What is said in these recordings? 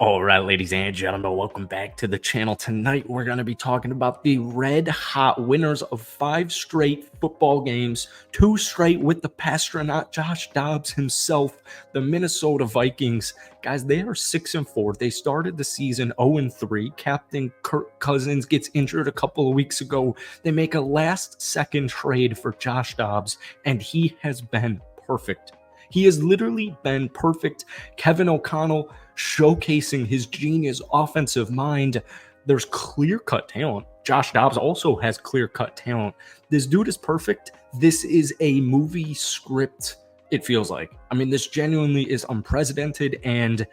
All right, ladies and gentlemen, welcome back to the channel. Tonight, we're going to be talking about the red hot winners of 5 straight football games, 2 straight with the Pastronaut Josh Dobbs himself, the Minnesota Vikings. Guys, they are 6-4. They started the season 0-3. Captain Kirk Cousins gets injured a couple of weeks ago. They make a last-second trade for Josh Dobbs, and he has been perfect. He has literally been perfect. Kevin O'Connell showcasing his genius offensive mind. There's clear-cut talent. Josh Dobbs also has clear-cut talent. This dude is perfect. This is a movie script, it feels like. I mean, this genuinely is unprecedented, and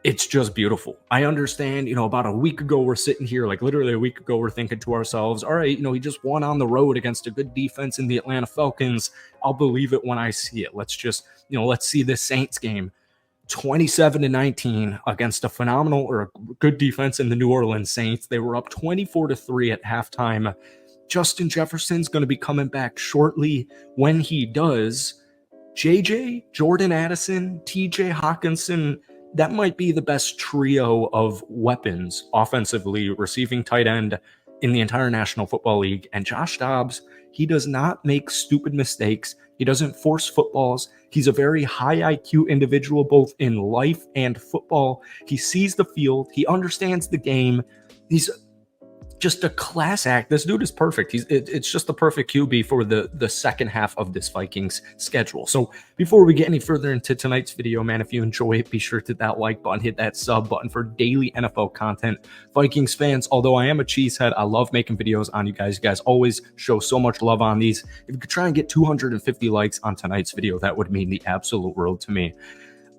it's just beautiful. I understand, about a week ago, we're sitting here, like literally a week ago, we're thinking to ourselves, all right, he just won on the road against a good defense in the Atlanta Falcons. I'll believe it when I see it. Let's just, let's see this Saints game. 27-19 against a phenomenal or a good defense in the New Orleans Saints. They were up 24-3 at halftime. Justin Jefferson's going to be coming back shortly. When he does, JJ, Jordan Addison, TJ Hawkinson, that might be the best trio of weapons offensively, receiving tight end in the entire National Football League. And Josh Dobbs, he does not make stupid mistakes. He doesn't force footballs. He's a very high IQ individual, both in life and football. He sees the field. He understands the game. He's just a class act. This dude is perfect. It's just the perfect QB for the second half of this Vikings schedule. So before we get any further into tonight's video, man, if you enjoy it, be sure to hit that like button, hit that sub button for daily NFL content. Vikings fans, although I am a cheesehead, I love making videos on you guys. You guys always show so much love on these. If you could try and get 250 likes on tonight's video, that would mean the absolute world to me.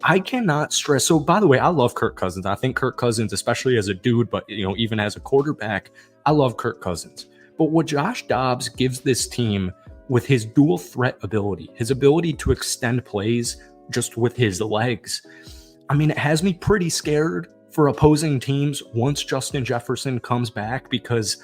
I cannot stress. So, by the way, I love Kirk Cousins. I think Kirk Cousins, especially as a dude, but even as a quarterback, I love Kirk Cousins. But what Josh Dobbs gives this team with his dual threat ability, his ability to extend plays just with his legs, I mean, it has me pretty scared for opposing teams once Justin Jefferson comes back, because,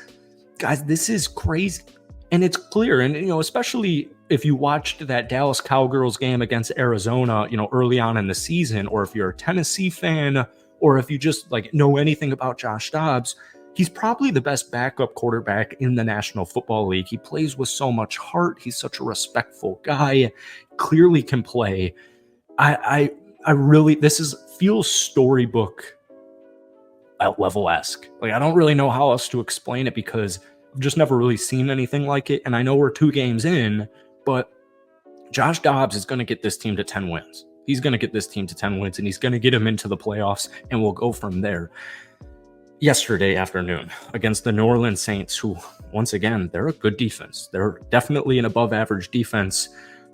guys, this is crazy. And it's clear, and especially if you watched that Dallas Cowgirls game against Arizona, early on in the season, or if you're a Tennessee fan, or if you just know anything about Josh Dobbs, he's probably the best backup quarterback in the National Football League. He plays with so much heart. He's such a respectful guy. Clearly can play. I really, feels storybook level-esque. I don't really know how else to explain it, because I've just never really seen anything like it. And I know we're 2 games in, but Josh Dobbs is going to get this team to 10 wins. He's going to get this team to 10 wins, and he's going to get them into the playoffs, and we'll go from there. Yesterday afternoon against the New Orleans Saints, who, once again, they're a good defense. They're definitely an above-average defense.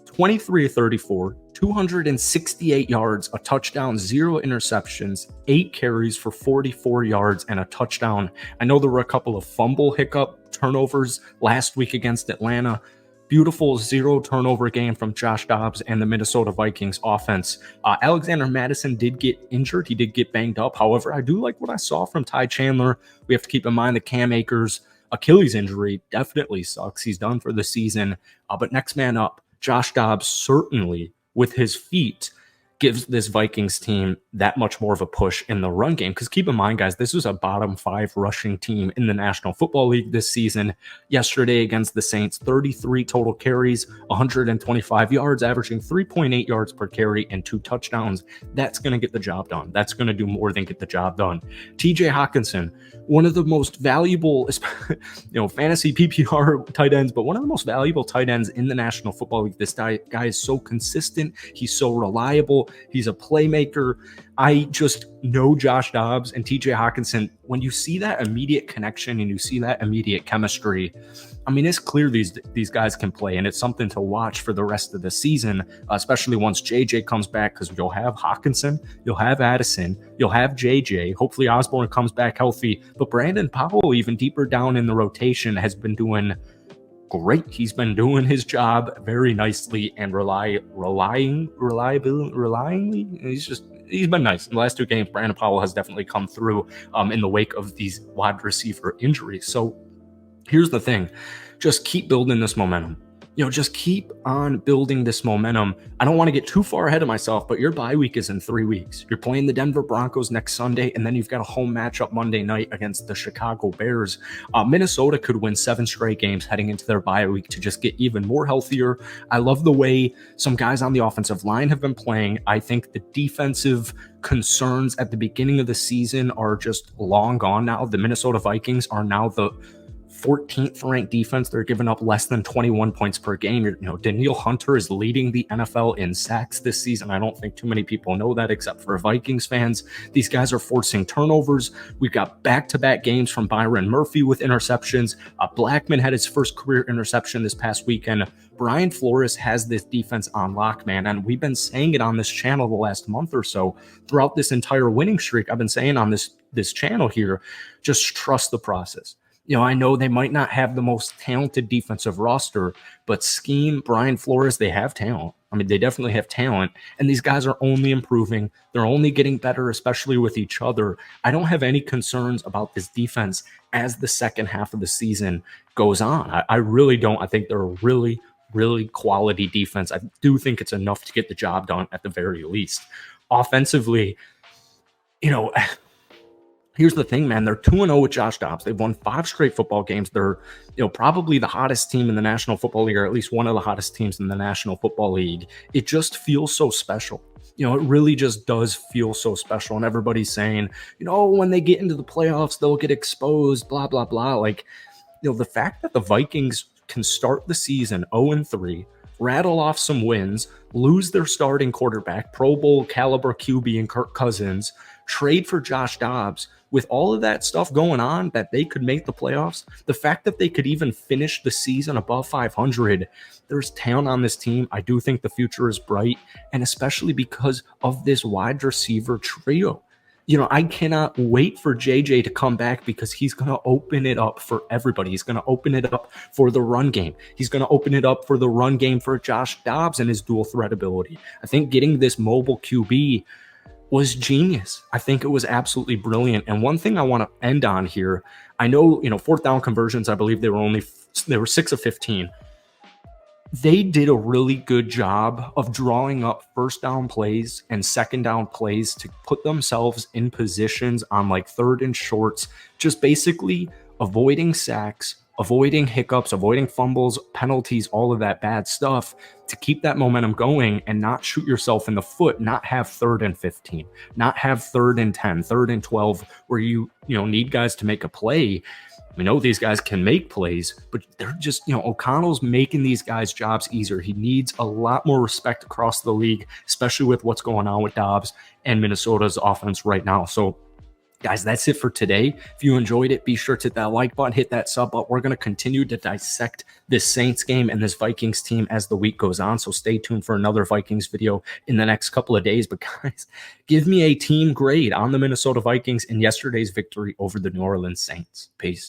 23-34, 268 yards, a touchdown, 0 interceptions, 8 carries for 44 yards and a touchdown. I know there were a couple of fumble hiccup turnovers last week against Atlanta. Beautiful 0 turnover game from Josh Dobbs and the Minnesota Vikings offense. Alexander Mattison did get injured. He did get banged up. However, I do like what I saw from Ty Chandler. We have to keep in mind the Cam Akers Achilles injury definitely sucks. He's done for the season. But next man up, Josh Dobbs, certainly with his feet, gives this Vikings team that much more of a push in the run game. Because keep in mind, guys, this was a bottom 5 rushing team in the National Football League this season. Yesterday against the Saints, 33 total carries, 125 yards, averaging 3.8 yards per carry and 2 touchdowns. That's going to get the job done. That's going to do more than get the job done. TJ Hawkinson, one of the most valuable, fantasy PPR tight ends, but one of the most valuable tight ends in the National Football League. This guy is so consistent. He's so reliable. He's a playmaker. I just know Josh Dobbs and TJ Hawkinson. When you see that immediate connection and you see that immediate chemistry, I mean, it's clear these guys can play, and it's something to watch for the rest of the season, especially once JJ comes back, because you'll have Hawkinson, you'll have Addison, you'll have JJ. Hopefully Osborne comes back healthy, but Brandon Powell, even deeper down in the rotation, has been doing great. He's been doing his job very nicely and relyingly. He's been nice. In the last 2 games, Brandon Powell has definitely come through in the wake of these wide receiver injuries. So here's the thing. Just keep building this momentum. Just keep on building this momentum. I don't want to get too far ahead of myself, but your bye week is in 3 weeks. You're playing the Denver Broncos next Sunday, and then you've got a home matchup Monday night against the Chicago Bears. Minnesota could win 7 straight games heading into their bye week to just get even more healthier. I love the way some guys on the offensive line have been playing. I think the defensive concerns at the beginning of the season are just long gone now. The Minnesota Vikings are now the 14th ranked defense. They're giving up less than 21 points per game. Danielle Hunter is leading the NFL in sacks this season. I don't think too many people know that except for Vikings fans. These guys are forcing turnovers. We've got back-to-back games from Byron Murphy with interceptions. Blackman had his first career interception this past weekend. Brian Flores has this defense on lock, man, and we've been saying it on this channel the last month or so. Throughout this entire winning streak, I've been saying on this channel here, just trust the process. I know they might not have the most talented defensive roster, but scheme, Brian Flores, they have talent. I mean, they definitely have talent, and these guys are only improving. They're only getting better, especially with each other. I don't have any concerns about this defense as the second half of the season goes on. I really don't. I think they're a really, really quality defense. I do think it's enough to get the job done at the very least. Offensively, here's the thing, man. They're 2-0 with Josh Dobbs. They've won 5 straight football games. They're, probably the hottest team in the National Football League, or at least one of the hottest teams in the National Football League. It just feels so special. It really just does feel so special. And everybody's saying, when they get into the playoffs, they'll get exposed, blah, blah, blah. Like, the fact that the Vikings can start the season 0-3, rattle off some wins, lose their starting quarterback, Pro Bowl caliber QB and Kirk Cousins, trade for Josh Dobbs, with all of that stuff going on, that they could make the playoffs, the fact that they could even finish the season above 500, there's talent on this team. I do think the future is bright, and especially because of this wide receiver trio. I cannot wait for JJ to come back, because he's going to open it up for everybody. He's going to open it up for the run game. He's going to open it up for the run game for Josh Dobbs and his dual threat ability. I think getting this mobile QB was genius. I think it was absolutely brilliant. And one thing I want to end on here, I know, 4th down conversions, I believe they were 6 of 15. They did a really good job of drawing up 1st down plays and 2nd down plays to put themselves in positions on like 3rd and shorts, just basically avoiding sacks, avoiding hiccups, avoiding fumbles, penalties, all of that bad stuff, to keep that momentum going and not shoot yourself in the foot, not have 3rd and 15, not have 3rd and 10, 3rd and 12, where you need guys to make a play. We know these guys can make plays, but they're just, O'Connell's making these guys' jobs easier. He needs a lot more respect across the league, especially with what's going on with Dobbs and Minnesota's offense right now. So, guys, that's it for today. If you enjoyed it, be sure to hit that like button, hit that sub button. We're going to continue to dissect this Saints game and this Vikings team as the week goes on. So stay tuned for another Vikings video in the next couple of days. But guys, give me a team grade on the Minnesota Vikings in yesterday's victory over the New Orleans Saints. Peace.